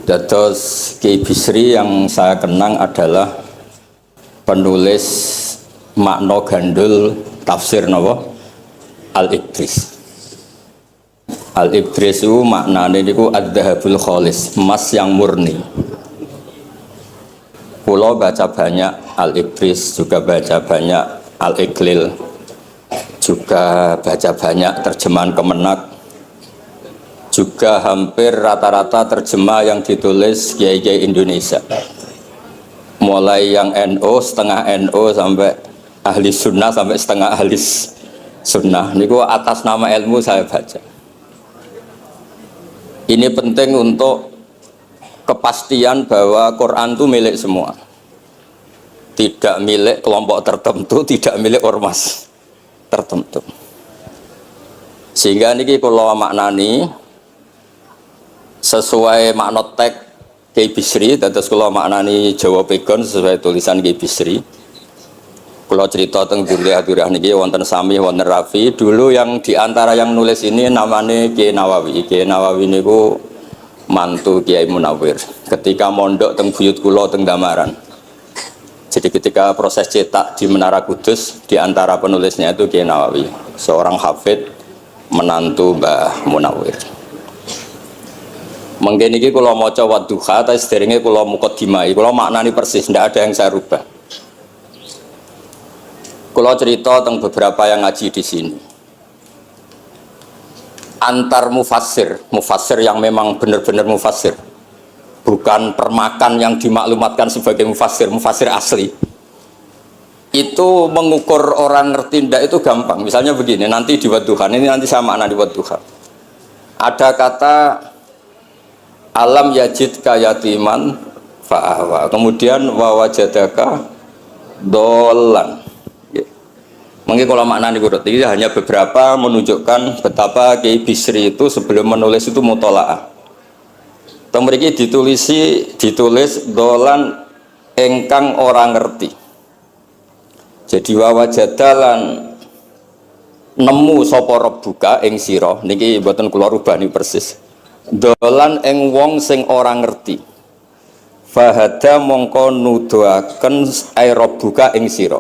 Dados Kiai Bisri yang saya kenang adalah penulis makna gandul tafsir napa Al-Ibris. Al-Ibris itu maknanya niku ad-dhahabul khalis, emas yang murni. Pulau baca banyak Al-Ibris, juga baca banyak Al-Iqlil, juga baca banyak terjemahan Kemenak, juga hampir rata-rata terjemah yang ditulis kiai-kiai Indonesia, mulai yang NO, setengah NO sampai ahli sunnah sampai setengah ahli sunnah. Niku atas nama ilmu saya baca. Ini penting untuk kepastian bahwa Quran itu milik semua, tidak milik kelompok tertentu, tidak milik ormas tertentu. Sehingga niki kula maknani sesuai makna teks Kiai Bisri, dados kula maknani Jawa Pegon sesuai tulisan Kiai Bisri. Kula cerita teng Dzurriyah niki wonten Sami, wonten Rafi. Dulu yang diantara yang nulis ini namanya Kiai Nawawi. Kiai Nawawi niku mantu Kiai Munawir. Ketika mondok teng buyut kula teng Damaran. Jadi ketika proses cetak di Menara Kudus, diantara penulisnya itu Kiai Nawawi, seorang hafid menantu Mbah Munawir. Mengkene iki kula maca Wadduha ta sederenge kula mukadimah, kula maknani persis, ndak ada yang saya rubah. Kula cerita tentang beberapa yang ngaji di sini. Antar mufassir yang memang benar-benar mufassir, bukan permakan yang dimaklumatkan sebagai mufassir asli. Itu mengukur orang ngerti ndak itu gampang. Misalnya begini, nanti di Wadduha, ini nanti saya makna di Wadduha. Ada kata alam yajid kayatiman fa'ahwa, kemudian wawajadaka dolan. Mungkin kalau maknanya kurut ini hanya beberapa menunjukkan betapa Kiai Bisri itu sebelum menulis itu mutola'ah. Mereka ditulis dolan engkang orang ngerti. Jadi wawajadalan nemu sapa rabbuka ing sira niki mboten kula rubah niki persis. Dolan ing wong sing ora ngerti. Fahada mongko nuduhaken rabbuka ing sira.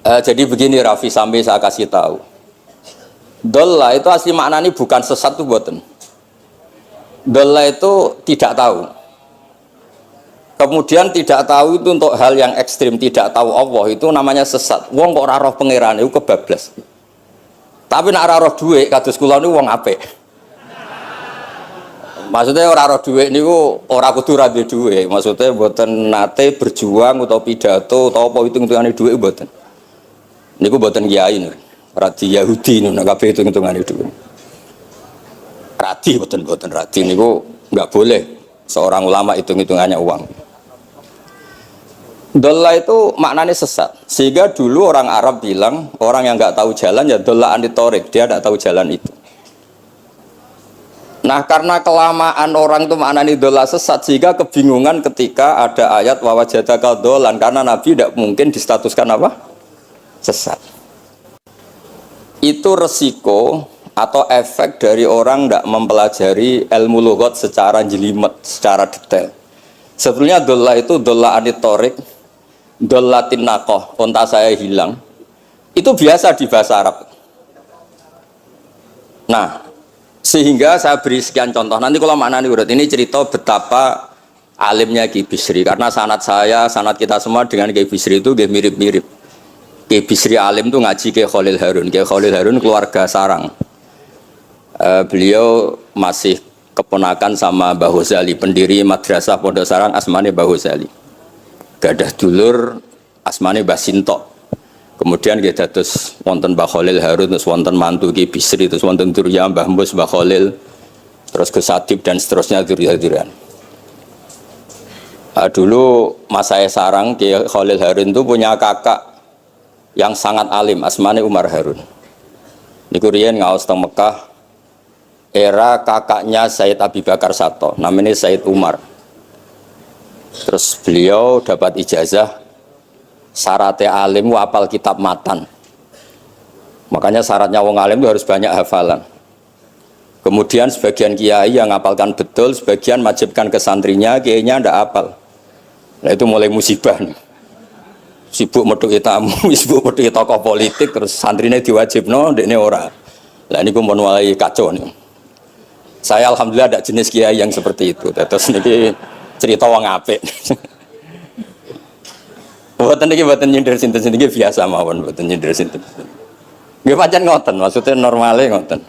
Jadi begini Rafi, sampai saya kasih tahu. Dolla itu asli maknanya bukan sesat tuh mboten. Dolla itu tidak tahu. Kemudian tidak tahu itu untuk hal yang ekstrim, tidak tahu Allah itu namanya sesat. Wong kok ora roh pangeran itu kebablas. Tapi nek ora roh dhuwit kados kula niku wong apik. Maksudnya ora roh dhuwit niku ora kudu ra duwe dhuwit. Maksudnya mboten nate berjuang utawa pidato utawa apa hitung-hitungane dhuwit mboten. Niku mboten kiai niku. Radi Yahudi niku nek kabeh hitung-hitungane dhuwit. Radi mboten radi niku enggak boleh seorang ulama hitung-hitungannya uang. Dolla itu maknanya sesat. Sehingga dulu orang Arab bilang, orang yang nggak tahu jalan ya dolla anitorik, dia nggak tahu jalan itu. Nah karena kelamaan orang itu maknanya dolla sesat, sehingga kebingungan ketika ada ayat wawajadaka dolan, karena Nabi tidak mungkin distatuskan apa? Sesat. Itu resiko atau efek dari orang tidak mempelajari ilmu lughat secara jelimet, secara detail. Sebetulnya dolla itu dolla anitorik, dollatin naqah, onta saya hilang. Itu biasa di bahasa Arab. Nah, sehingga saya beri sekian contoh. Nanti kalau maknanya urut ini cerita betapa alimnya Kiai Bisri, karena sanad saya, sanad kita semua dengan Kiai Bisri itu mirip-mirip. Kiai Bisri alim itu ngaji Kiai Khalil Harun. Kiai Khalil Harun keluarga sarang. Beliau masih keponakan sama Mbah Ghazali, pendiri madrasah Pondok Sarang asmane Mbah Ghazali. Gadah dulur asmane Mbah Sintok. Kemudian kita terus wonten Mbah Khalil Harun, terus wonten mantu Kiai Bisri, terus wonten Durya Mbah Mus, Mbah Khalil, terus ke Sadib dan seterusnya Durya-Duryan. Dulu mas saya sarang Kiai Khalil Harun itu punya kakak yang sangat alim, asmane Umar Harun. Niku riyen ngaos teng Mekah. Era kakaknya Said Abi Bakar Sato, namanya Said Umar. Terus beliau dapat ijazah syaratnya alim apal kitab matan. Makanya syaratnya wong alim itu harus banyak hafalan. Kemudian sebagian kiai yang ngapalkan betul, sebagian wajibkan ke santrinya, kiainya ndak apal. Nah itu mulai musibah nih. Sibuk metuki tamu, sibuk metuki tokoh politik, terus santrinya diwajibno, dekne ora. Lah ini pun mulai kacau nih. Saya alhamdulillah ada jenis kiai yang seperti itu. Terus niki cerita wong apik. Mboten niki mboten nyindir sinten niki biasa mawon, mboten nyindir sinten. Nggih pancen ngoten, maksudnya normale ngoten.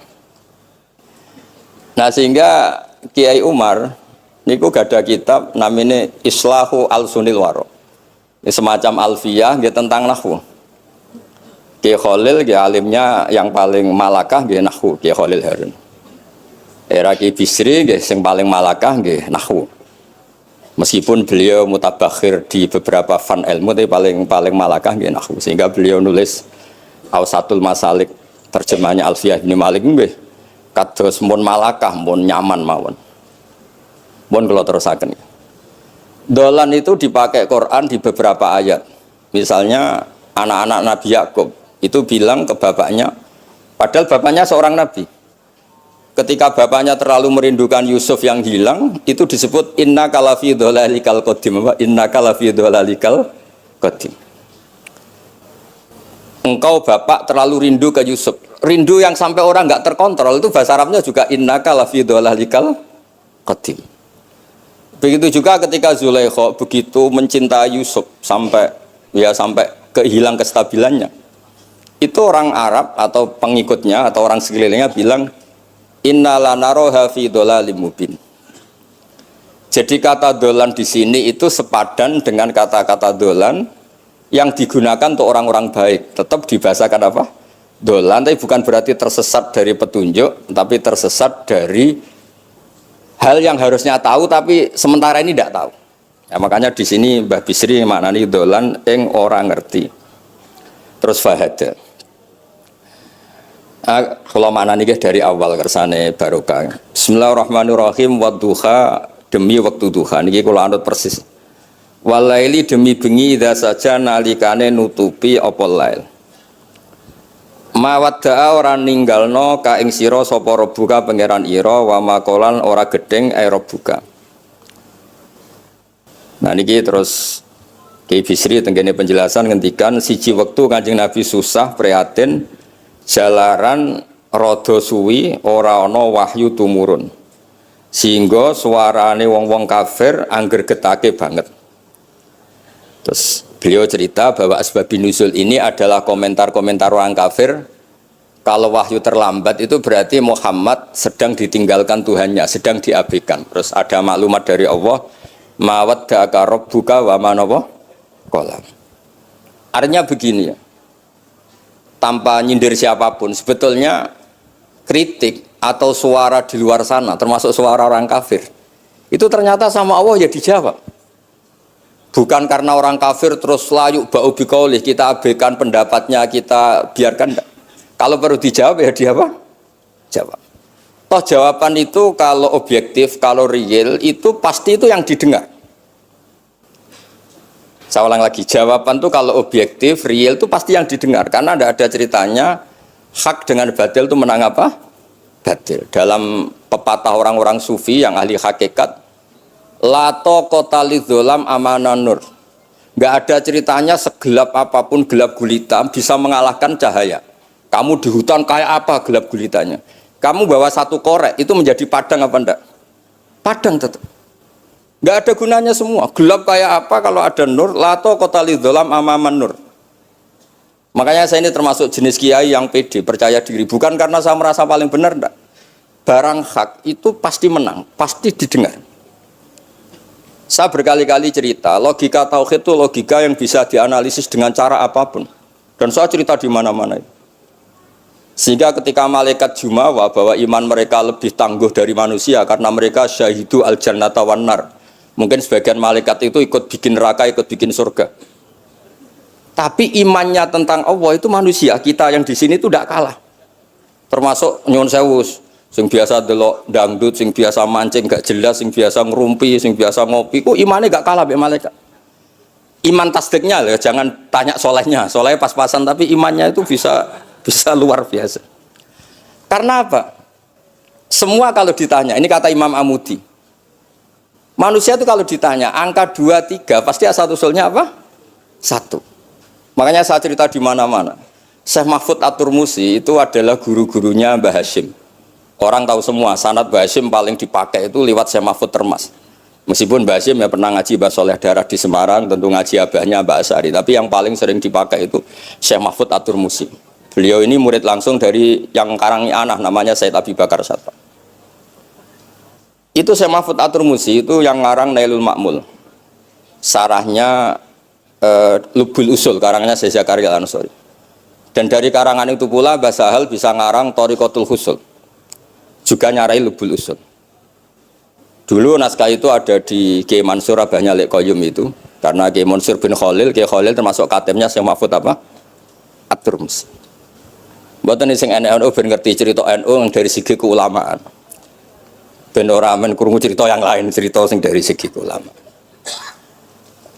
Nah sehingga Kiai Umar niku gada kitab namanya Islahu Al-Sunil Waro. Ini semacam alfiyah nggih tentang nahwu. Kiai Khalil nggih alimnya yang paling malakah nggih nahwu, Kiai Khalil Harun. Era Kiai Bisri nggih sing paling malakah nggih nahwu. Meskipun beliau mutabakhir di beberapa fan ilmu tapi paling malakah nggih nahwu. Sehingga beliau nulis Awsatul Masalik terjemahnya Alfiyah Ibnu Malik nggih kados mun malakah mun nyaman mawon. Mun kula terusaken. Dolan itu dipakai Quran di beberapa ayat. Misalnya anak-anak Nabi Yakub itu bilang ke bapaknya, padahal bapaknya seorang nabi. Ketika bapaknya terlalu merindukan Yusuf yang hilang, itu disebut inna kalafi dhalalikal qadim. Inna kalafi dhalalikal qadim. Engkau bapak terlalu rindu ke Yusuf. Rindu yang sampai orang nggak terkontrol itu bahasa Arabnya juga innaka lafi dhalalikal qadim. Begitu juga ketika Zulaikha begitu mencintai Yusuf sampai kehilang kestabilannya. Itu orang Arab atau pengikutnya atau orang sekelilingnya bilang inna lanaroha fi dhalalim mubin. Jadi kata dolan di sini itu sepadan dengan kata-kata dolan yang digunakan untuk orang-orang baik. Tetap dibahasakan apa? Dolan, tapi bukan berarti tersesat dari petunjuk, tapi tersesat dari hal yang harusnya tahu, tapi sementara ini tidak tahu. Ya, makanya di sini Mbah Bisri maknani dolan ing orang ngerti. Terus fahada. Kalau maknani dari awal kersane barokah. Bismillahirrahmanirrahim. Wadduha demi waktu duha. Niki kula anut persis. Walaili demi bengi idza saja nalikane nutupi apa lail. Mawadda'a ora ninggalno ka ing sira sapa rabbuka pangeran ira wa makolan ora gedeng rabbuka. Nah niki terus Kiai Bisri tenggene penjelasan ngendikan siji wektu Kanjeng Nabi susah prihatin jalaran rada suwi ora ana wahyu tumurun. Sehingga suarane wong-wong kafir angger getake banget. Terus beliau cerita bahwa asbabun nuzul ini adalah komentar-komentar orang kafir. Kalau wahyu terlambat itu berarti Muhammad sedang ditinggalkan Tuhannya, sedang diabaikan. Terus ada maklumat dari Allah, mawaddaka rabbuka wa ma qala. Artinya begini ya. Tanpa nyindir siapapun, sebetulnya kritik atau suara di luar sana, termasuk suara orang kafir, itu ternyata sama Allah ya dijawab. Bukan karena orang kafir terus layuk ba'u biqaulih, kita abaikan pendapatnya, kita biarkan. Kalau perlu dijawab ya dia apa? Jawab. Toh jawaban itu kalau objektif, kalau real itu pasti itu yang didengar. Saya ulang lagi, jawaban itu kalau objektif, real itu pasti yang didengar. Karena tidak ada ceritanya hak dengan batil itu menang apa? Batil. Dalam pepatah orang-orang sufi yang ahli hakikat, lato kota lidzolam amanan nur. Nggak ada ceritanya segelap apapun gelap gulita bisa mengalahkan cahaya. Kamu di hutan kayak apa gelap gulitanya? Kamu bawa satu korek itu menjadi padang apa enggak? Padang tetap. Nggak ada gunanya semua. Gelap kayak apa kalau ada nur? Lato kota lidzolam amaman nur. Makanya saya ini termasuk jenis kiai yang pede, percaya diri. Bukan karena saya merasa paling benar, enggak. Barang hak itu pasti menang, pasti didengar. Saya berkali-kali cerita, logika tauhid itu logika yang bisa dianalisis dengan cara apapun. Dan saya cerita di mana-mana. Sehingga ketika malaikat jumawa bahwa iman mereka lebih tangguh dari manusia karena mereka syahidu al-jannata wan nar. Mungkin sebagian malaikat itu ikut bikin neraka, ikut bikin surga. Tapi imannya tentang Allah itu manusia, kita yang di sini itu tidak kalah. Termasuk nyuwun sewu, sing biasa delok dangdut, sing biasa mancing gak jelas, sing biasa ngerumpi, sing biasa ngopi, kok imannya gak kalah be malaikat. Iman tasdiknya loh, jangan tanya solehnya, solehnya pas-pasan, tapi imannya itu bisa luar biasa. Karena apa? Semua kalau ditanya, ini kata Imam Amudi. Manusia itu kalau ditanya angka 2, 3 pasti asal usulnya apa? 1. Makanya saya cerita di mana-mana. Syekh Mahfud At-Turmusi itu adalah guru-gurunya Mbah Hashim. Orang tahu semua sanad Mbah Hashim paling dipakai itu lewat Syekh Mahfud Termas. Meskipun Mbah Hashim ya pernah ngaji Mbah Soleh Darah di Semarang, tentu ngaji abahnya Mbah Asari. Tapi yang paling sering dipakai itu Syekh Mahfud At-Turmusi. Beliau ini murid langsung dari yang karangi anak namanya Said Abi Bakar Sattar. Itu Syekh Mahfud At-Turmusi itu yang ngarang Nailul Ma'mul. Sarahnya Lubul Usul, karangnya Syekh Zakaria Al-Ansori. Dan dari karangan itu pula Mbah Sahal bisa ngarang Thariqatul Husul. Juga nyarai Lubul Usul. Dulu naskah itu ada di Kiai Mansur abahnya Lek Qayyum itu. Karena Kiai Mansur bin Khalil, Kiai Khalil termasuk katemnya Syekh Mahfud apa? At-Turmusi. Mboten sing NU ben ngerti cerita NU yang dari segi keulamaan. Ben ora men krungu cerita yang lain, cerita sing dari segi keulamaan.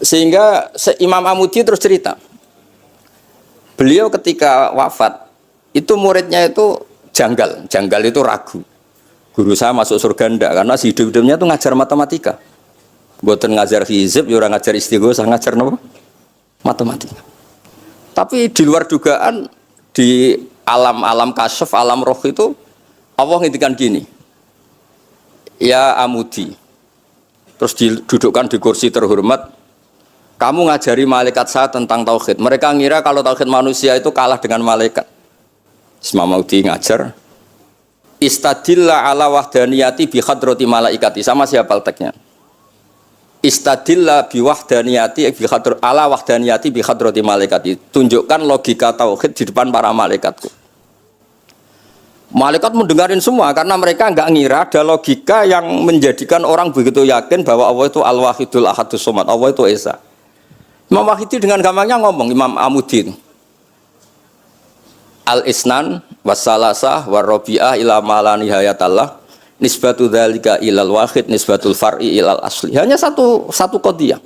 Sehingga Imam Amudi terus cerita. Beliau ketika wafat itu muridnya itu janggal itu ragu. Guru saya masuk surga ndak karena si hidup-hidupnya itu ngajar matematika. Mboten ngajar hizib, ya ora ngajar istighosah, ngajar napa? Matematika. Tapi di luar dugaan di alam kasyaf, alam roh itu Allah ngintikan gini. Ya Amudi. Terus didudukkan di kursi terhormat. Kamu ngajari malaikat saya tentang tauhid. Mereka ngira kalau tauhid manusia itu kalah dengan malaikat. Imam Amudi ngajar. Istadilla ala wahdaniyati bi hadrati malaikati. Sama siapa teksnya? Istadilla bi wahdaniyati bi ala wahdaniyati bi hadrati malaikati. Tunjukkan logika tauhid di depan para malaikatku. Malaikat mendengarin semua karena mereka enggak ngira ada logika yang menjadikan orang begitu yakin bahwa Allah itu Al-Wahidul Ahadus Somad, Allah itu Esa. Imam Wahidi dengan gampangnya ngomong, Imam Amudi Al-Isnan wassalasah warrobi'ah ila malani hayatallah nisbatu dzalika ilal wahid nisbatul far'i ilal asli. Hanya satu qadhiyah.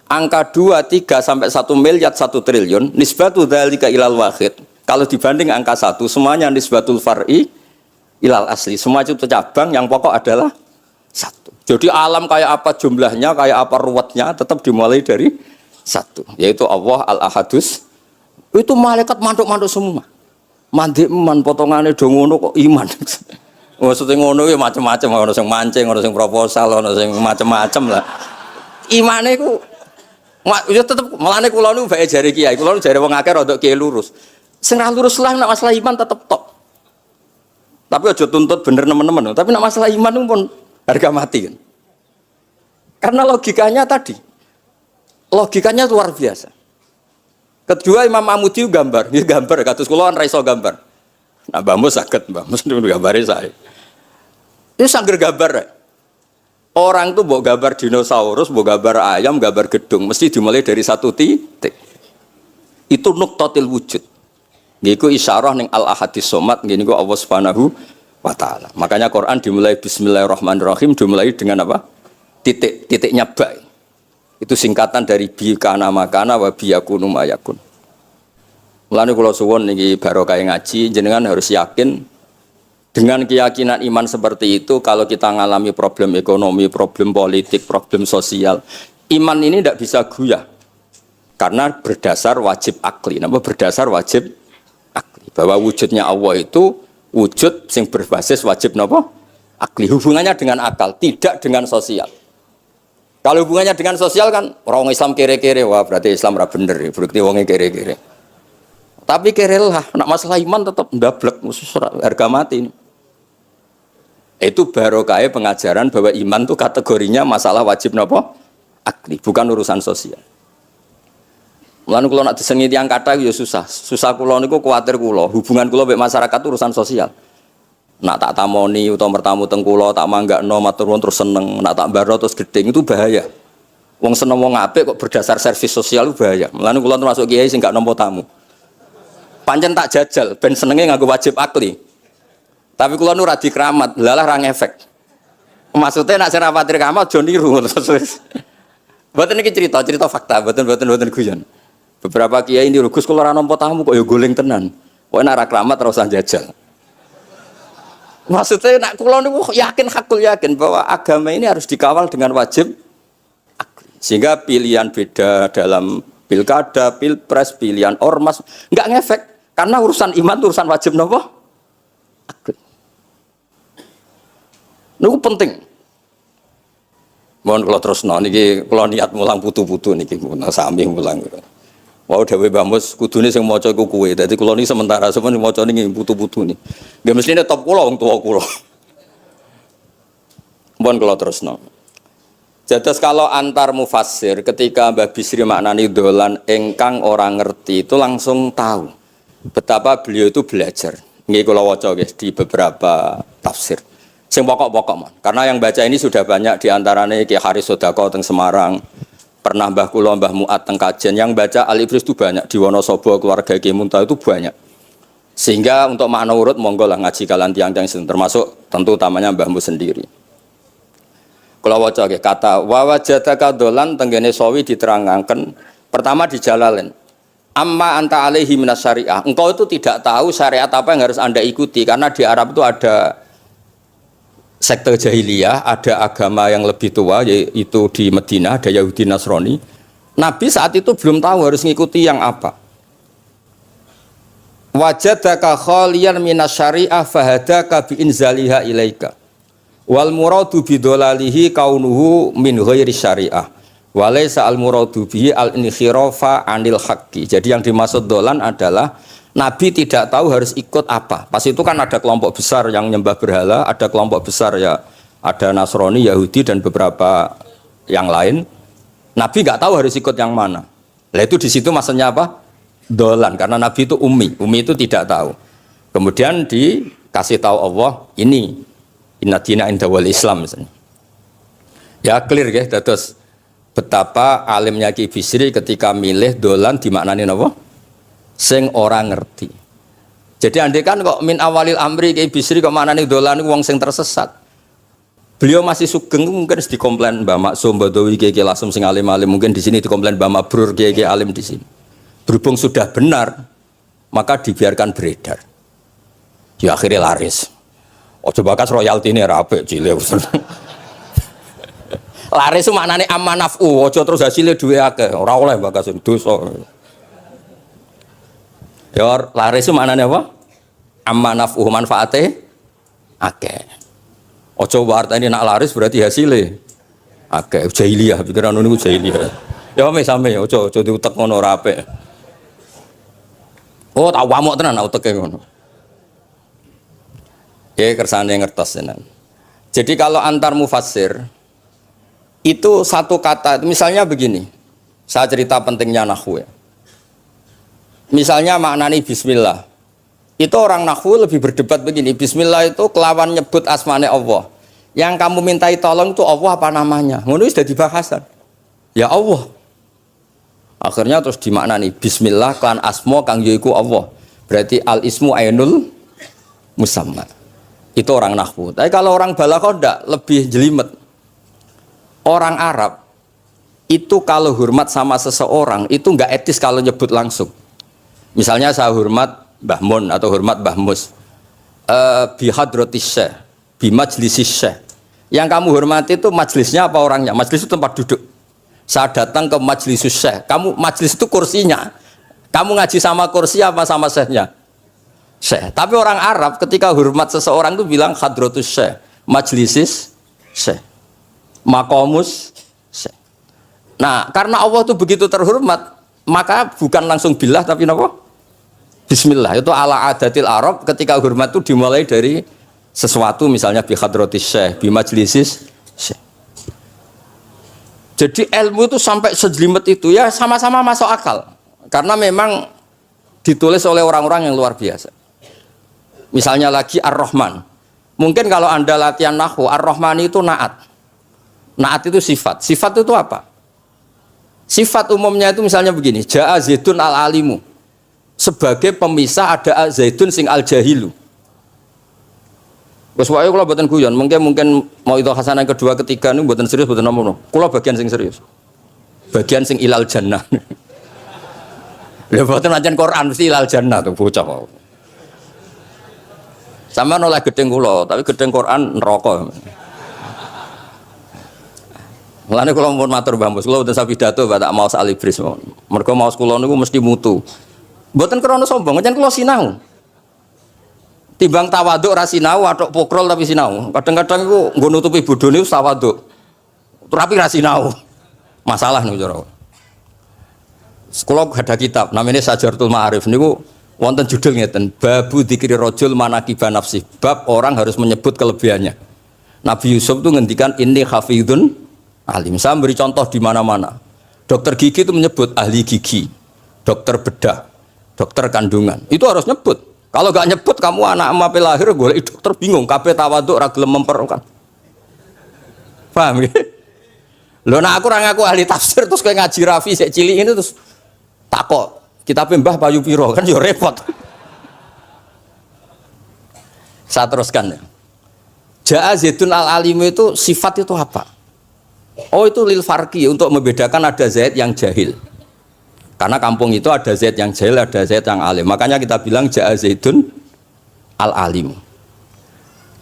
Angka 2, 3 sampai 1 miliar 1 triliun nisbatu dzalika ilal wahid. Kalau dibanding angka 1 semuanya nisbatul far'i ilal asli. Semua itu cabang yang pokok adalah 1. Jadi alam kayak apa jumlahnya, kayak apa ruwetnya tetap dimulai dari 1, yaitu Allah Al-Ahadus. Itu malaikat mantuk-mantuk semua. Mandi man potongannya do ngono kok iman. Maksudnya ngono ya macam-macam, ono sing mancing, ono sing proposal, ono sing macam-macam lah. Imane ku ya tetep melane kula niku bae jare kiai, kula jare wong akeh rada kiai lurus. Sing ra lurus lah nek masalah iman tetep top. Tapi aja tuntut bener nemen-nemen, tapi nek masalah iman itu pun harga mati kan. Karena logikanya tadi. Logikanya luar biasa. Kedua Imam Amudi gambar, dia gambar kados kula kan ra iso gambar. Nah, Mbah Mus saged, Mbah Mus niku gambare saya. Ini sangger gambar ya. Orang tuh mbok gambar dinosaurus, mbok gambar ayam, gambar gedung, mesti dimulai dari 1 titik. Itu nuqtatil wujud. Niku isyarah ning Al-Ahadis Somad, niku Allah Subhanahu wa taala. Makanya Quran dimulai bismillahirrahmanirrahim, dimulai dengan apa? Titiknya ba. Itu singkatan dari bi kana makana wa bi yakunu mayakun. Mulane kula suwun niki barokah ngaji, jenengan harus yakin dengan keyakinan iman seperti itu. Kalau kita ngalami problem ekonomi, problem politik, problem sosial, iman ini tidak bisa goyah karena berdasar wajib akli. Napa berdasar wajib akli? Bahwa wujudnya Allah itu wujud yang berbasis wajib napa? Akli. Hubungannya dengan akal, tidak dengan sosial. Kalau hubungannya dengan sosial kan orang Islam kere-kere, wah berarti Islam ra bener, berarti wongnya kere-kere. Tapi kere lah, nak masalah iman tetap ndablek, khusus harga mati. Itu barokah pengajaran bahwa iman itu kategorinya masalah wajib napa? Akli, bukan urusan sosial. Mulane kula nak disengi tiyang kathah ya susah. Susah kula niku kuwatir kula, hubungan kula mek masyarakat urusan sosial. Nak tak tamoni utawa bertamu teng kula tak manggakno matur nuwun terus seneng, nak tak baro terus gedeng itu bahaya. Wong seneng wong apik kok berdasar servis sosial itu bahaya. Mulane kula termasuk kiai sing gak nampa tamu. Pancen tak jajal ben senenge nganggo wajib akli. Tapi kula nu ra dikeramat, lalah ra ngefek. Maksudnya nak sira patir keramat aja niru terus. Mboten iki cerita fakta, mboten guyon. Beberapa kiai ini Gus kula ora nampa tamu kok ya goleng tenan. Kok nek ra keramat ora usah jajal. Maksudnya nak kula niku yakin hakul yakin bahwa agama ini harus dikawal dengan wajib akli. Sehingga pilihan beda dalam pilkada, pilpres, pilihan ormas enggak ngefek karena urusan iman urusan wajib napa? Akli. Niku penting. Mohon kula terusno niki kula niat mulang putu-putu niki sami mulang. Wau dhewe Mbah Mus kudune sing maca iku kowe. Dadi kula niki sementara sampeyan maca niki putu-putu niki. Nggih mestine top kula wong tuwa kula. Mohon kula terusno. Jados kalau antar mufassir ketika Mbah Bisri maknani dolan engkang orang ngerti itu langsung tahu betapa beliau itu belajar. Nggih kula waca guys di beberapa tafsir. Sing pokok-pokok mon. Karena yang baca ini sudah banyak di antaranya Ki Haris Sodako teng Semarang. Pernah Mbah Kula Mbah Muat teng Kajen yang baca Al-Ibris itu banyak di Wonosobo keluarga Ki Munta itu banyak. Sehingga untuk makna urut monggo lah ngaji kalian tiang-tiang termasuk tentu utamanya Mbah Mu sendiri. Kula waca nggih kata wa wajadaka dolan tenggene sawi diterangaken pertama di Jalalain. Amma anta alaihi minas syariah. Engkau itu tidak tahu syariat apa yang harus Anda ikuti karena di Arab itu ada sekte jahiliyah, ada agama yang lebih tua yaitu di Madinah ada Yahudi Nasrani. Nabi saat itu belum tahu harus ngikuti yang apa. Wajadaka khaliyan minas syariah fahadaka bi inzaliha ilaika. Wal muradu bidolalihi kaunuhu min ghairi syariah. Walaysa al muradu bihi al inkhirafa anil haqqi. Jadi yang dimaksud dolan adalah Nabi tidak tahu harus ikut apa. Pas itu kan ada kelompok besar yang nyembah berhala, ada kelompok besar ya, ada Nasrani, Yahudi dan beberapa yang lain. Nabi nggak tahu harus ikut yang mana. Lah itu di situ maksudnya apa? Dolan. Karena Nabi itu ummi itu tidak tahu. Kemudian dikasih tahu Allah ini inna dina inda wal Islam misalnya. Ya clear ya. Terus betapa alimnya Ki Bisri ketika milih dolan dimaknani apa? Sing orang ngerti. Jadi andai kan kok min awalil amri Ki Bisri kok maknane dolan wong sing tersesat. Beliau masih sugeng mungkin harus dikomplain Mbah Maksum Badawi Ki Lasem sing alim-alim mungkin di sini dikomplain Mbah Mabrur Ki alim di sini. Berhubung sudah benar maka dibiarkan beredar. Ya akhirnya laris. Oh coba kas royalti ini rapi cile. Laris itu maknane amanafu. Ojo terus hasilnya duwe akeh. Ora oleh bakas dosa. Ya laris itu maknanya apa? Amma naf'uhu manfaate akeh. Ojo wartane nak laris berarti hasilnya akeh. Jahiliyah pikiran niku jahiliyah. Ya same ojo diutek ngono ora apik. Oh tak wamuk tenan uteke ngono. Ya kersane ngertos tenan. Jadi kalau antar mufassir itu satu kata misalnya begini. Saya cerita pentingnya nahwu ya. Misalnya maknani bismillah. Itu orang nahwu lebih berdebat begini. Bismillah itu kelawan nyebut asmane Allah. Yang kamu mintai tolong itu Allah apa namanya? Ngono wis dadi bahasan. Ya Allah. Akhirnya terus dimaknani bismillah kan asma kang yaiku Allah. Berarti al ismu ainul musamma. Itu orang nahwu. Tapi kalau orang balaghah ndak lebih jelimet. Orang Arab itu kalau hormat sama seseorang itu enggak etis kalau nyebut langsung. Misalnya saya hormat Mbah Mun atau hormat Mbah Mus. Bi hadratis syekh, bi majlisis syekh. Yang kamu hormati itu majlisnya apa orangnya? Majlis itu tempat duduk. Saya datang ke majlisus syekh. Kamu majlis itu kursinya. Kamu ngaji sama kursi apa sama syekhnya? Syekh. Tapi orang Arab ketika hormat seseorang itu bilang hadratus syekh, majlisis syekh, maqamus syekh. Nah, karena Allah itu begitu terhormat, maka bukan langsung billah tapi napa? Bismillah. Itu ala adatil Arab ketika hormat itu dimulai dari sesuatu misalnya bi hadratis syekh, bi majlisis syekh. Jadi ilmu itu sampai sejelimet itu ya sama-sama masuk akal. Karena memang ditulis oleh orang-orang yang luar biasa. Misalnya lagi Ar-Rahman. Mungkin kalau Anda latihan nahwu, Ar-Rahman itu naat. Naat itu sifat. Sifat itu apa? Sifat umumnya itu misalnya begini, Ja'a Zaidun al-alimu. Sebagai pemisah ada Zaidun sing al-jahilu. Wes wae kula mboten guyon, mungkin mau itu hasanah kedua ketiga niku mboten serius mboten nomono. Kula bagian sing serius. Bagian sing ilal jannah. Lha mboten ancen Quran mesti ilal jannah tuh bocah. Sama nolak gedeng kula, tapi gedeng Quran neraka. Mulane kula mun matur Mbah Mus, kula boten pidato tak maos alibris. Mergo maos kula niku mesti mutu. Mboten krana sombong, jan kula sinau. Timbang tawaduk ra sinau, atok pokrol tapi sinau. Kadang-kadang iku nggo nutupi bodhone wis tawaduk. Tapi ra sinau. Masalah niku cara. Kula ada kitab namanya Sajartul Ma'arif niku wonten judul ngeten, Babu Dzikri Rajul Manaqiba Nafsi. Bab orang harus menyebut kelebihannya. Nabi Yusuf itu ngendikan inni hafidhun alim. Saya beri contoh di mana-mana. Dokter gigi itu menyebut ahli gigi, dokter bedah, dokter kandungan. Itu harus nyebut. Kalau gak nyebut kamu anak mape lahir golek dokter bingung, kabeh tawaduk ra gelem memperlukan. Paham ya? Lho nek aku ora ngaku ahli tafsir terus kowe ngaji Rafi sik cilik ini terus takok, kitabe Mbah Bayu Piro kan ya repot. Saya teruskan ya. Ja'a Zaidun al-alim itu sifat itu apa? Oh itu lil farqi untuk membedakan ada Zaid yang jahil. Karena kampung itu ada Zaid yang jahil, ada Zaid yang alim. Makanya kita bilang Ja'a Zaidun al-alim.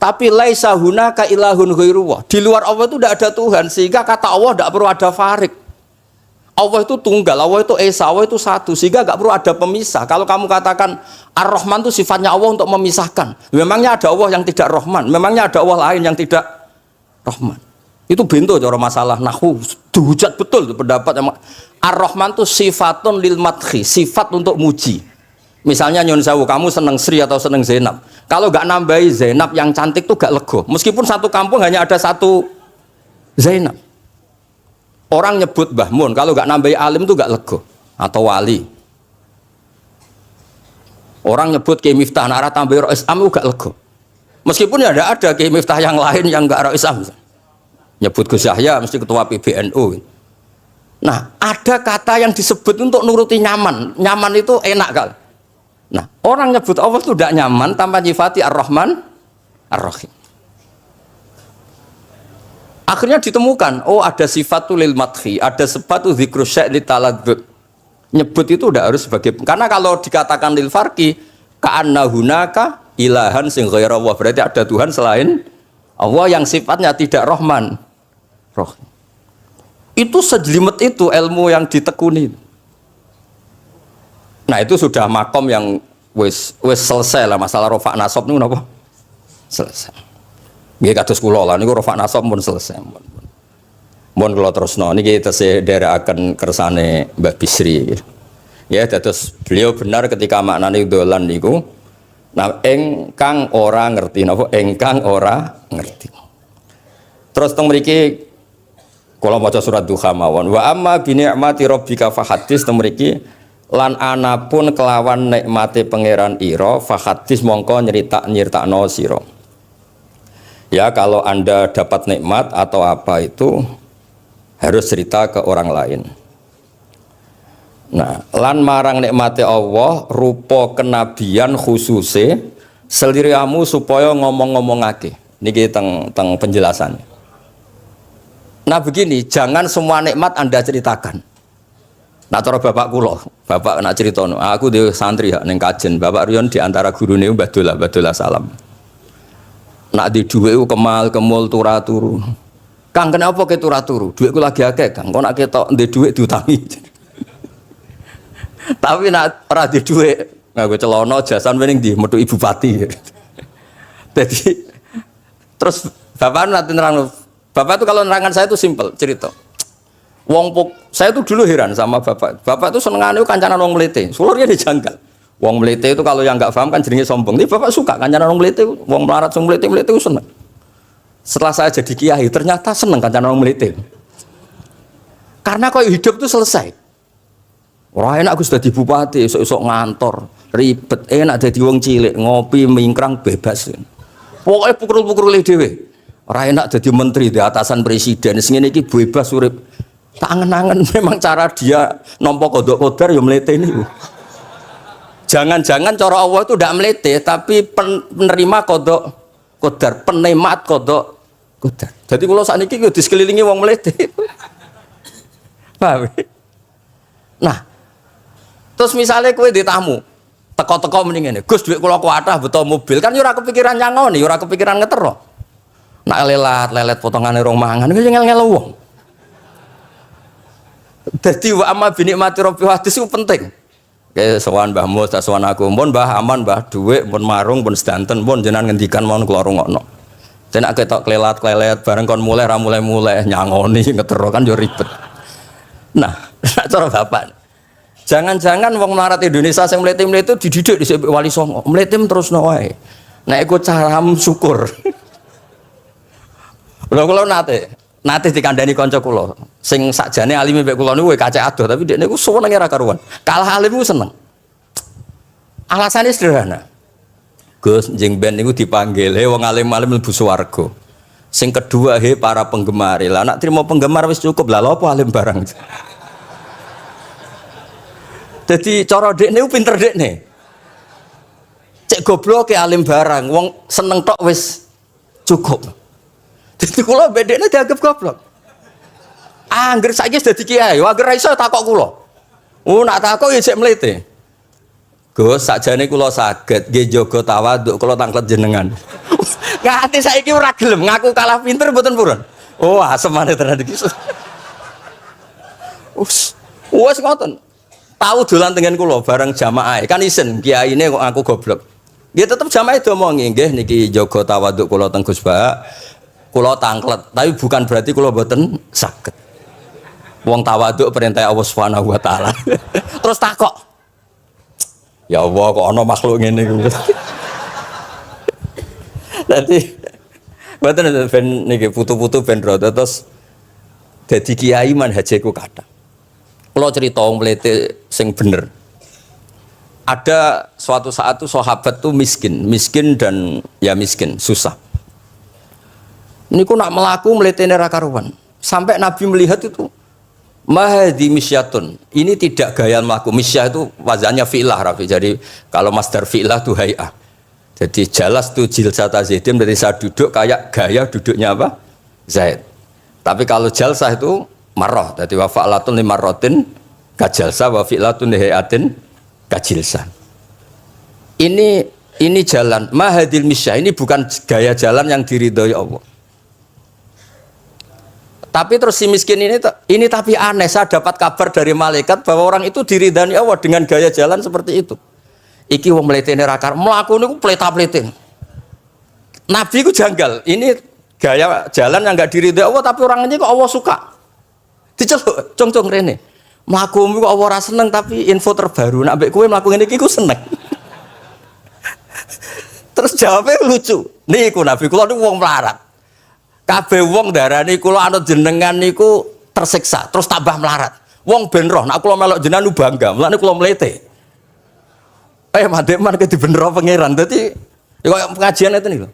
Tapi laisa hunaka ilahun ghairuwah. Di luar Allah itu tidak ada Tuhan, sehingga kata Allah tidak perlu ada farik. Allah itu tunggal, Allah itu esa, Allah itu satu, sehingga tidak perlu ada pemisah. Kalau kamu katakan Ar-Rahman itu sifatnya Allah untuk memisahkan. Memangnya ada Allah yang tidak Rahman, memangnya ada Allah lain yang tidak Rahman. Itu bento cara masalah nahwu, dihujat betul pendapat Ar-Rahman itu sifatun lil madhi, sifat untuk muji. Misalnya nyun sewu, kamu seneng Sri atau seneng Zainab. Kalau gak nambahi Zainab yang cantik tuh gak lego. Meskipun satu kampung hanya ada satu Zainab. Orang nyebut Mbah Mun, kalau gak nambahi alim tuh gak lego atau wali. Orang nyebut Kiai Miftah, nara tambahi Rois Am gak lego. Meskipun ya ada Kiai Miftah yang lain yang gak Rois Am. Nyebut Gus Yahya mesti ketua PBNU. Nah, ada kata yang disebut untuk nuruti nyaman. Nyaman itu enak kali. Nah, orang nyebut Allah itu tidak nyaman tanpa nyifati Ar-Rahman Ar-Rahim. Akhirnya ditemukan, oh ada sifatul lil madhi, ada sifatu dzikrus syai' li taladdud. Nyebut itu udah harus sebagai, karena kalau dikatakan lil farqi ka'anna hunaka ilahan sing ghaira Allah, berarti ada Tuhan selain Allah yang sifatnya tidak Rahman Rahim. Itu sejelimet itu ilmu yang ditekuni. Nah itu sudah makom yang wis selesai lah masalah rofa nasab niku napa? Selesai. Nggih kados kula lah niku rofa nasab pun selesai. Mun kula terusno niki tesih nderekaken kersane Mbah Bisri. Ya dados beliau benar ketika maknane dolan niku. Nah engkang ora ngerti napa? Engkang ora ngerti. Terus teng mriki kula maca surat Duha mawon. Wa amma bi ni'mati rabbika fahadits teng mriki lan anapun kelawan nikmate pangeran ira fahadits mongko nyritakno sira. Ya kalau Anda dapat nikmat atau apa itu harus cerita ke orang lain. Nah, lan marang nikmate Allah rupa kenabian khususe seliramu supaya ngomong-ngomongake. Niki teng penjelasannya. Nah begini, jangan semua nikmat Anda ceritakan. Nah cara bapak kula, bapak nak cerita no, aku di santri ya neng kajen, bapak Rion di antara guru nih Badola salam. Nak di duit kemal kemul turu. Kang kenapa ke turu? Duitku lagi akeh Kang, kau nak ketok di duit diutangi. Tapi nak ora di duit, nggak gue celono jasan mending di metu ibu pati. Jadi terus bapak nanti nerang. Bapak itu kalau nerangan saya itu simpel cerita. Saya itu dulu heran sama bapak. Bapak itu senengannya kancanan wong melete. Sulurnya dijanggal. Wong melete itu kalau yang nggak paham kan jadinya sombong. Tapi bapak suka kancanan wong melete. Wong melarat wong melete itu seneng. Setelah saya jadi kiai ternyata seneng kancanan wong melete. Karena kalau hidup itu selesai. Wah enak aku sudah di bupati, esok ngantor, ribet, enak jadi wong cilik, ngopi, mingkrang bebas. Pokoknya pukul-pukul dhewe. Ora enak jadi menteri di atasan presiden, sing ngene iki bebas urip. Tak angen-angen memang cara dia nampa kodok kodar ya mlete niku. Jangan-jangan cara Allah itu tidak mlete tapi penerima kodok kodar, penemat kodok kodar. Jadi kalau saat ini di sekelilingi wong mlete. Paham? Nah, terus misalnya kowe di tamu, Teko-teko mending ngene. Gus dhuwit kula kuatah beto mobil kan yo ora kepikiran nyangoni, yo ora kepikiran ngetero. Nak lelet potongane rong mangan iku ngel-ngel wong. Dadi wa amma bi nikmati rabbi hadis itu penting. Kayak sowan Mbah Mus, tak sowan aku, pun Mbah aman, Mbah dhuwit, pun marung, pun sedanten, pun jenengan ngendikan mon kula rungokno. Tenak ketok klelat bareng kon mulai ra mulai nyangoni ngetero kan yo ribet. Nah, cara bapak. Jangan-jangan wong melarat Indonesia sing mlete-mlete dididik di Wali Songo, mletem terusno wae. Nek iku caram syukur. Kula nate dikandani kanca kula sing sakjane alime mek kula niku kacek adoh tapi dekne niku seneng ora karuan. Kalah alim niku seneng. Alasane sederhana. Gus njing ben niku dipanggil, wong alim-alim mlebu swarga. Sing kedua para penggemar. Lah nek trimo penggemar wis cukup lah lha apa alim barang. Dadi cara dekne ku pinter dekne. Cek goblok ke alim barang, wong seneng tok wis cukup. Dadi kula bedekne dianggap goblok. Angger saiki wis dadi kiai, angger ra iso takok kula. Nak takok ya cek mlete. Gus sakjane kula saged nggih jaga tawaduk kula tanglet jenengan. Nganti saiki ora gelem ngaku kalah pinter mboten purun. Oh, asemane tenan iki. Wes ngoten. Tahu dolan tengen kula bareng jamaah. Kan isen kiyaine kok aku goblok. Nggih tetep jamaah diomongi nggih niki jaga tawaduk kula teng Gus Ba. Kula tanglet, tapi bukan berarti kula mboten saged. Wong tawaduk perintah Allah Subhanahu wa taala. Terus takok. Ya Allah kok ana makhluk ngene iku. Dadi mboten ben niki putu-putu ben rada terus dadi kiai manhajeku kathah. Kula cerita wong mlete sing bener. Ada suatu saat tuh sahabat tuh miskin dan ya miskin, susah. Niku nak melaku mletene ra karuan. Sampai Nabi melihat itu mahdi misyatun. Ini tidak gaya melaku. Misyah itu wazannya fi'lah Rafi. Jadi kalau masdar fi'lah itu hay'ah. Jadi jalas tuh jilsata zaidin dari saat duduk kayak gaya duduknya apa? Zaid. Tapi kalau jalsah itu marrah. Jadi wa fa'latun limarratin kajalsah wa fi'latun lihayatin kajilsah. Ini jalan mahadil misyah. Ini bukan gaya jalan yang diridhoi Allah. Tapi terus si miskin ini tapi aneh, saya dapat kabar dari malaikat bahwa orang itu diridani Allah dengan gaya jalan seperti itu. Iki wong mletene ra karo mlaku niku pleta-plete. Nabi ku janggal. Ini gaya jalan yang enggak diridai Allah tapi orang ini kok Allah suka. Diceluk, cung-cung rene. Mlakumu kok Allah ora seneng tapi info terbaru nek mbek kowe mlaku ngene iki ku seneng. Terus jawabnya lucu. Niku Nabi kula niku wong melarat. Kabeh wong darani kula anut jenengan niku tersiksa, terus tambah melarat. Wong ben roh, nek kula melok jenengan bangga, mulane kula mlete. Mandek ke dibenero pangeran. Dadi ya koyo pengajian itu niku.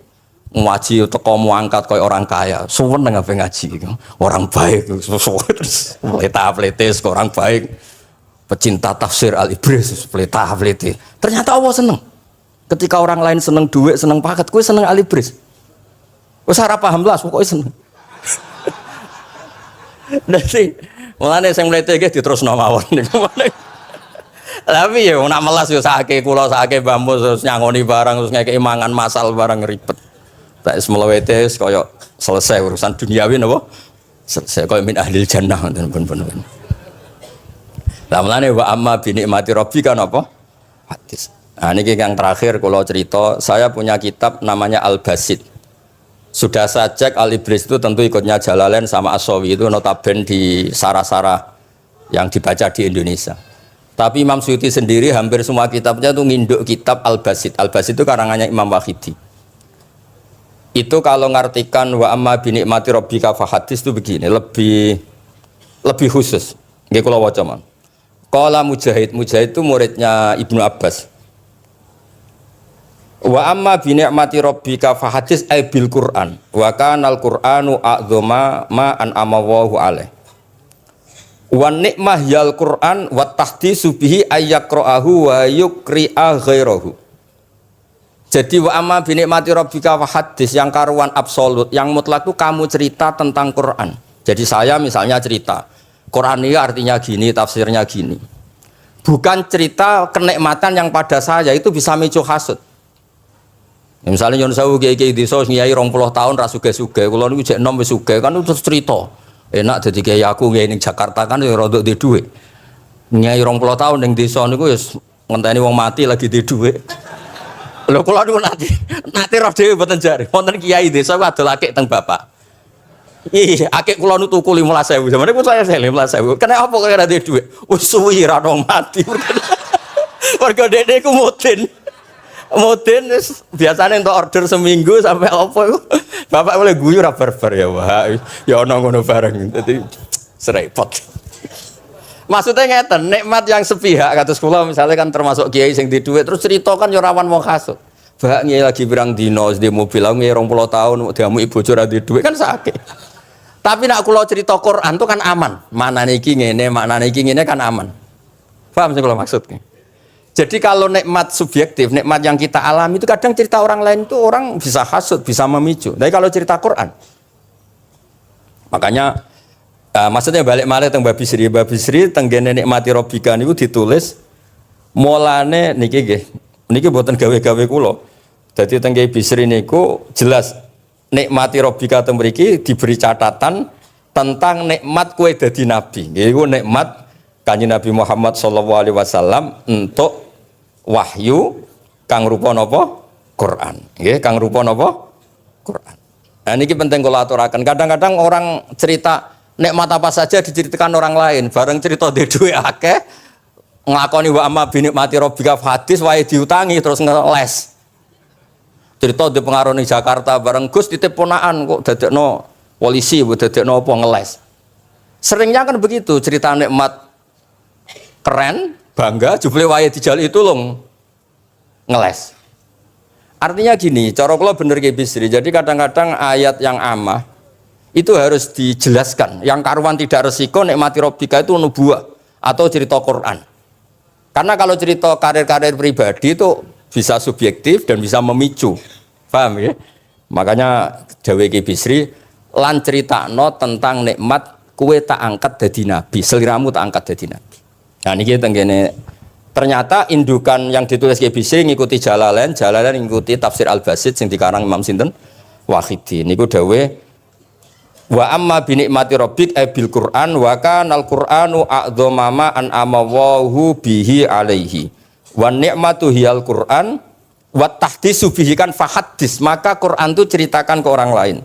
Ngaji teko angkat koyo orang kaya, suweneng ape ngaji iki. Orang baik, terus pleta-plete orang baik. Pecinta tafsir Al-Ibris, pleta-plete. Ternyata Allah seneng. Ketika orang lain seneng duit, seneng paket, kowe seneng Al-Ibris. Wes ora paham lah pokoke seneng. Dadi mulane sing mlete nggih diterusno mawon niku. Tapi ya nak melas yo sakake kula sakake bambu terus nyangoni barang terus ngekeki mangan masal barang ribet. Tak semlewete kaya selesai urusan duniawi napa? Selesai kaya min ahlil jannah ngoten pun. Lah mulane wa amma bi nikmati rabbika napa? Hadis. Nah niki yang terakhir kula cerita, saya punya kitab namanya Al-Basit. Sudah saya cek Al-Ibris itu tentu ikutnya Jalalain sama As-Sawi itu notabene di sarah-sarah yang dibaca di Indonesia. Tapi Imam Suyuti sendiri hampir semua kitabnya itu nginduk kitab Al-Basit. Al-Basit itu karangannya Imam Wahidi. Itu kalau ngartikan wa amma bi nikmati rabbika fahadis itu begini, lebih khusus. Nggih kula waca mon. Qala Mujahid itu muridnya Ibnu Abbas. Wa amma bi ni'mati rabbika fahadis ay bil Qur'an wa kana al Qur'anu a'dzama ma an'ama Allahu alaih wa nikmah yal Qur'an wa tahdisu bihi ayyaqra'ahu wa yukri'a ghairahu. Jadi wa amma bi ni'mati rabbika fahadis yang karuan absolut yang mutlak itu kamu cerita tentang Qur'an. Jadi saya misalnya cerita Qur'an ini artinya gini, tafsirnya gini. bukan cerita kenikmatan yang pada saya itu bisa micu hasud. Ya, misalnya nyon sewu kiai-kiai desa nyai 20 tahun ra sugih-sugih, kula niku jek enom wis sugih kan terus cerita. Enak dadi kiai aku kiai ning Jakarta kan ya rada duwe dhuwit. Nyai 20 tahun ning desa niku wis ngenteni wong mati lagi duwe dhuwit. Lho kula niku nate roh dhewe mboten jare. Wonten kiai desa adol akik teng bapak. Iya, akik kula nu tuku 15.000. Zamane pun saya 15.000. Kena apa kok ora duwe dhuwit? Wis suwi ra ono mati. Mergo dekne ku mudin. Mudin wis biasane entuk order seminggu sampai apa iku. Bapak boleh guyu ra barbar ya, wah. Ya ono ngono bareng. Dadi serepot. Maksudnya ngeten, nikmat yang sepihak kados kula misalnya kan termasuk kiai sing di dhuwit terus cerita kan yo rawan wong hasud. Bak ngiyi lagi pirang dino di mobil aku ngiyi 20 tahun diamu ibu ora di dhuwit kan sakit. Tapi nak kula cerita Quran itu kan aman. Maknane iki ngene, maknane iki ngene kan aman. Paham sing kula maksudnya? Jadi kalau nikmat subjektif, nikmat yang kita alami itu kadang cerita orang lain itu orang bisa hasud, bisa memicu. Tapi kalau cerita Quran, makanya maksudnya balik malih teng Babi Sri tenggene nikmati Rabbika niku ditulis mulane niki nggih. Niki mboten gawe-gawe kula. Dadi teng Babi Sri niku jelas nikmati Rabbika teng mriki diberi catatan tentang nikmat kowe dadi nabi. Iku nikmat Kanjeng Nabi Muhammad sallallahu alaihi wasallam untuk wahyu kang rupa napa? Quran. Nggih, kang rupa napa? Quran. Nah niki penting kula aturaken. Kadang-kadang orang cerita nikmat apa saja diceritakan orang lain, bareng cerita dhe dhuwit akeh nglakoni wa amma bi nikmati rabbika hadis wae diutangi terus ngeles. Cerita di pengaruh ning Jakarta bareng Gus titip ponakan kok dadekno polisi, dadekno apa ngeles. Seringnya kan begitu cerita nikmat keren, bangga, jebule wae dijali itu lho ngeles. Artinya gini, cara kula bener ki Bisri. Jadi kadang-kadang ayat yang amah itu harus dijelaskan. Yang karuan tidak resiko nikmati Rabbika itu nubuwah atau cerita Quran. Karena kalau cerita karir-karir pribadi itu bisa subjektif dan bisa memicu. Paham ya? Makanya Dawe Ki Bisri lan critakno tentang nikmat kue tak angkat dadi nabi, seliramu tak angkat dadi nabi. Nah niki tenggene ternyata indukan yang ditulis Ki Bisri ngikuti Jalalain ngikuti tafsir Al-Basit sing dikarang Imam sinten Wahidi. Niku dawe wa amma bi nikmati rabbik bil Qur'an wa kanal Qur'anu a'dzama an amawahu bihi alaihi. Wa ni'matu hiyal Qur'an wa tahdisu bihi kan fahaddis, maka Quran itu ceritakan ke orang lain.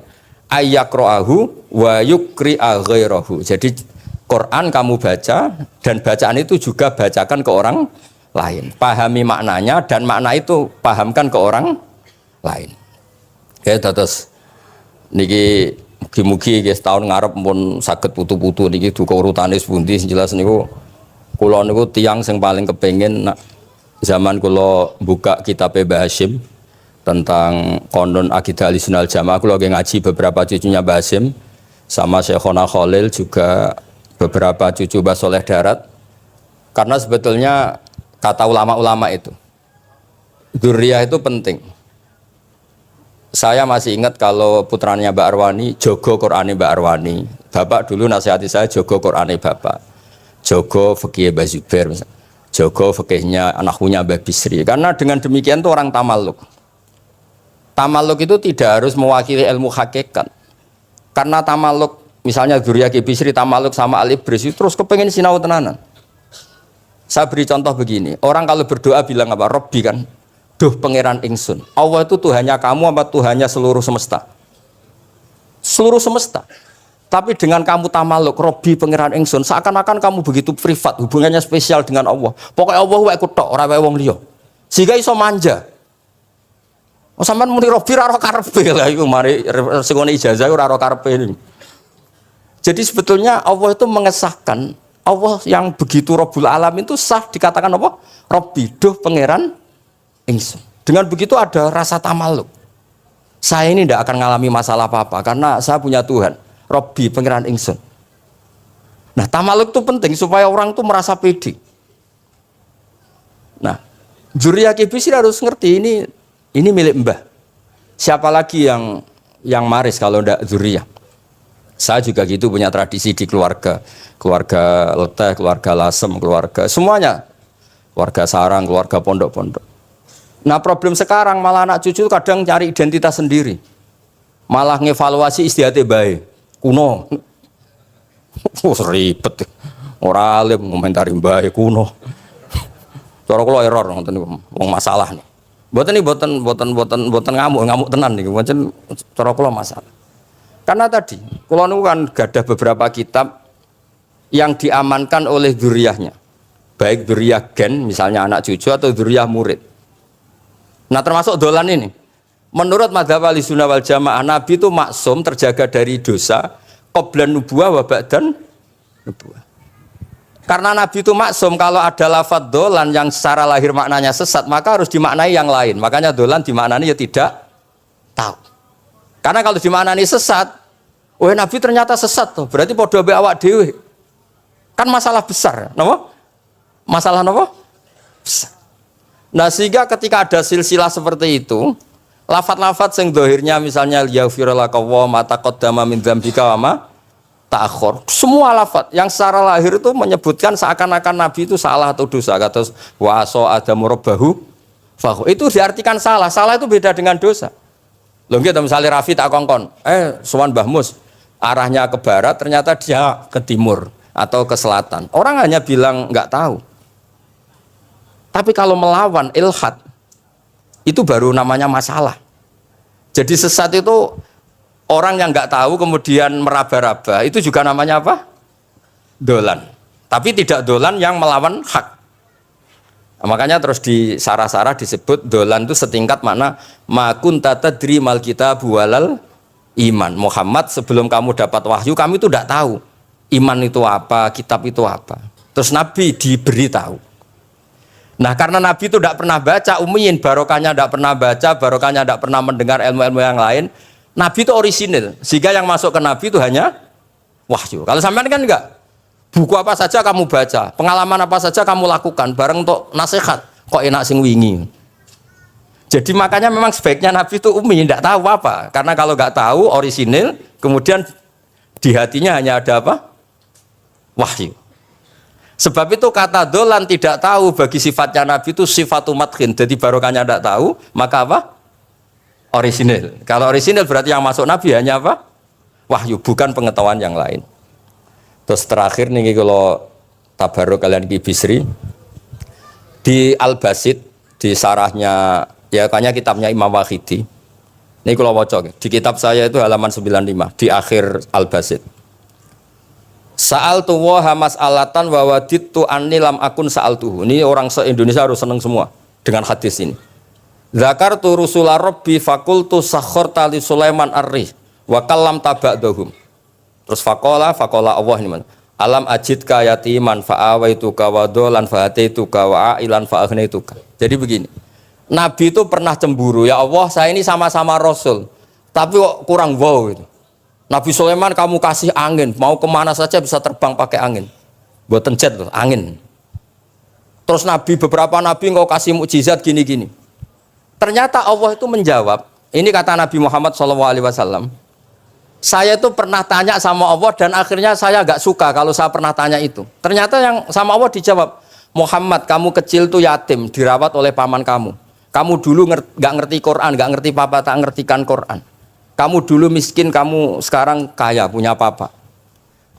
Ayakra'ahu wa yukri'a ghairahu. Jadi Quran kamu baca dan bacaan itu juga bacakan ke orang lain. Pahami maknanya dan makna itu pahamkan ke orang lain. Ya terus niki mugi-mugi guys tahun ngarep pun saged putu-putu niki duka urutane pundi jelas niku kula niku tiyang sing paling kepengin zaman kula buka kitab Mbah Hasyim tentang konon akidah Ahlussunnah wal Jamaah, kula ngaji beberapa cucunya Mbah Hasyim sama Syekhona Khalil juga beberapa cucu Mbah Soleh Darat. Karena sebetulnya kata ulama-ulama itu dzurriyah itu penting. Saya masih ingat kalau putranya Mbak Arwani jogo Qur'ane Mbak Arwani. Bapak dulu nasihati saya jogo Qur'ane Bapak. Jogo fikih Mbah Zubair, jogo fikihnya anaknya Mbah Bisri. Karena dengan demikian itu orang tamaluk. Tamaluk itu tidak harus mewakili ilmu hakikat. Karena tamaluk misalnya dzurriyah Ki Bisri tamaluk sama Ali Ibris terus kepengen sinau tenanan. Saya beri contoh begini, orang kalau berdoa bilang apa? Robbi kan, duh pangeran ingsun. Allah itu Tuhannya kamu apa Tuhannya seluruh semesta? Seluruh semesta. Tapi dengan kamu tamaluk, Robbi pangeran ingsun, seakan-akan kamu begitu privat, hubungannya spesial dengan Allah. Pokoknya Allah wae kutok, ora wae wong liya. Sehingga iso manja. Oh sampean muni Robbi ora ora karepe lah iku mari sekone ijazah ora ora karepe. Jadi sebetulnya Allah itu mengesahkan Allah yang begitu Rabbul Alamin itu sah dikatakan apa? Robbi, duh pangeran ingsun. Dengan begitu ada rasa tamaluk. Saya ini tidak akan mengalami masalah apa-apa karena saya punya Tuhan. Robbi, pangeran ingsun. Nah, tamaluk itu penting supaya orang itu merasa pede. Nah, dzurriyah Ki Bisri harus ngerti ini milik Mbah. Siapa lagi yang maris kalau tidak dzurriyah? Saya juga gitu punya tradisi di keluarga Leteh, keluarga Lasem, keluarga semuanya. keluarga sarang, keluarga pondok-pondok. Nah problem sekarang malah anak cucu kadang cari identitas sendiri, malah ngevaluasi istiadatnya baik, kuno, ribet, orang alim komentari baik kuno, cara kalau error nonton masalah nih, buatan ngamuk tenan nih, buatan cara kalau masalah. Karena tadi, kalau nu kan gadah beberapa kitab yang diamankan oleh dzurriyyahnya, baik dzurriyyah gen misalnya anak cucu atau dzurriyyah murid. Nah termasuk dolan ini, menurut madzhab Ahlussunnah wal Jamaah, Nabi itu maksum terjaga dari dosa qablan nubuwah wa ba'dan nubuwah. Karena Nabi itu maksum, kalau ada lafadz dolan yang secara lahir maknanya sesat, maka harus dimaknai yang lain. Makanya dolan dimaknai ya tidak tahu. Karena kalau dimaknai sesat, oh Nabi ternyata sesat tuh, berarti podo be awak dhewe. Kan masalah besar, napa? Masalah napa? Besar. Nah sehingga ketika ada silsilah seperti itu, lafadz-lafadz yang dohirnya misalnya yaghfirulaka wa ma taqaddama min dzambika wa ma ta'akhkhar, semua lafadz yang secara lahir itu menyebutkan seakan-akan Nabi itu salah atau dosa. Kata wa aso adamu rabbahu fahu, itu diartikan salah. Salah itu beda dengan dosa. Loh gitu, misalnya Rafi tak kongkon, sowan Mbah Mus arahnya ke barat, ternyata dia ke timur atau ke selatan. Orang hanya bilang nggak tahu. Tapi kalau melawan ilhad, itu baru namanya masalah. Jadi sesat itu orang yang nggak tahu kemudian meraba-raba, itu juga namanya apa? Dolan. Tapi tidak dolan yang melawan hak. Nah, makanya terus di sarah-sarah disebut dolan itu setingkat mana ma kunta tadri mal kitabu walal iman. Muhammad, sebelum kamu dapat wahyu, kami itu tidak tahu iman itu apa, kitab itu apa. Terus Nabi diberi tahu. Nah karena Nabi itu tidak pernah baca, ummiyin, barokahnya tidak pernah baca, barokahnya tidak pernah mendengar ilmu-ilmu yang lain. Nabi itu orisinil, sehingga yang masuk ke Nabi itu hanya wahyu. Kalau sampean kan enggak, buku apa saja kamu baca, pengalaman apa saja kamu lakukan, bareng untuk nasihat, kok enak sing wingi. Jadi makanya memang sebaiknya Nabi itu ummi, tidak tahu apa. Karena kalau nggak tahu orisinil, kemudian di hatinya hanya ada apa? Wahyu. Sebab itu kata dolan tidak tahu bagi sifatnya Nabi itu sifatu madkhin. Jadi barokahnya tidak tahu, maka apa? Orisinil. Kalau orisinil berarti yang masuk Nabi hanya apa? Wahyu, bukan pengetahuan yang lain. Terus terakhir nih kalau tabaruk kalian di Bisri, di Al-Basit, di sarahnya, ya kayaknya kitabnya Imam Wahidi. Ini kalau wocok, di kitab saya itu halaman 95, di akhir Al-Basit. Sa'al tuwa hamas alatan wawadit tu anilam akun sa'al tuhu. Ini orang se-Indonesia harus senang semua dengan hadis ini. Zakar tu rusula robbi fakultu sakhor tali Sulaiman ar-rih wa kallam taba'dahum. Terus fakola Allah ini mana? Alam ajidka yatiman fa'awaituka wa dolan fa'ataituka wa a'ilan fa'agnaituka. Jadi begini, Nabi itu pernah cemburu, ya Allah saya ini sama-sama Rasul, tapi kok kurang wow gitu. Nabi Sulaiman kamu kasih angin, mau kemana saja bisa terbang pakai angin. Buatan jet loh, angin. Terus beberapa Nabi engkau kasih mukjizat gini-gini. Ternyata Allah itu menjawab, ini kata Nabi Muhammad SAW, saya itu pernah tanya sama Allah dan akhirnya saya agak suka kalau saya pernah tanya itu. Ternyata yang sama Allah dijawab, Muhammad kamu kecil tuh yatim, dirawat oleh paman kamu. Kamu dulu nggak ngerti Quran, nggak ngerti papa, tak ngertikan Quran. Kamu dulu miskin, kamu sekarang kaya, punya papa.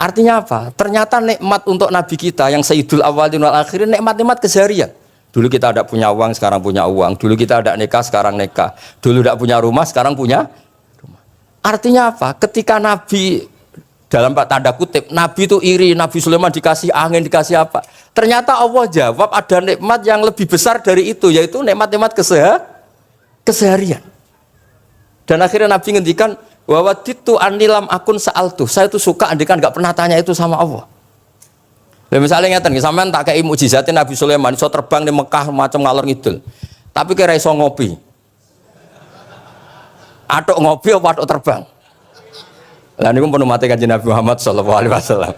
Artinya apa? Ternyata nikmat untuk Nabi kita yang Sayyidul Awwalin wal Akhirin, nikmat-nikmat keseharian. Dulu kita tidak punya uang, sekarang punya uang. Dulu kita tidak nikah, sekarang nikah. Dulu tidak punya rumah, sekarang punya rumah. Artinya apa? Ketika Nabi, dalam tanda kutip, Nabi itu iri, Nabi Sulaiman dikasih angin, dikasih apa. Ternyata Allah jawab ada nikmat yang lebih besar dari itu, yaitu nikmat-nikmat keseharian. Dan akhirnya Nabi ngendikan wawaditu anilam akun sa'altu. Saya itu suka andikan nggak pernah tanya itu sama Allah. Dan misalnya ngeten, sampean tak kei mukjizatin Nabi Sulaiman iso terbang di Mekah macam ngalor ngidul. Tapi kira iso ngopi. Atuk ngopi apa atuk terbang? Lah niku pun mate Kanjeng Nabi Muhammad sallallahu alaihi wasallam.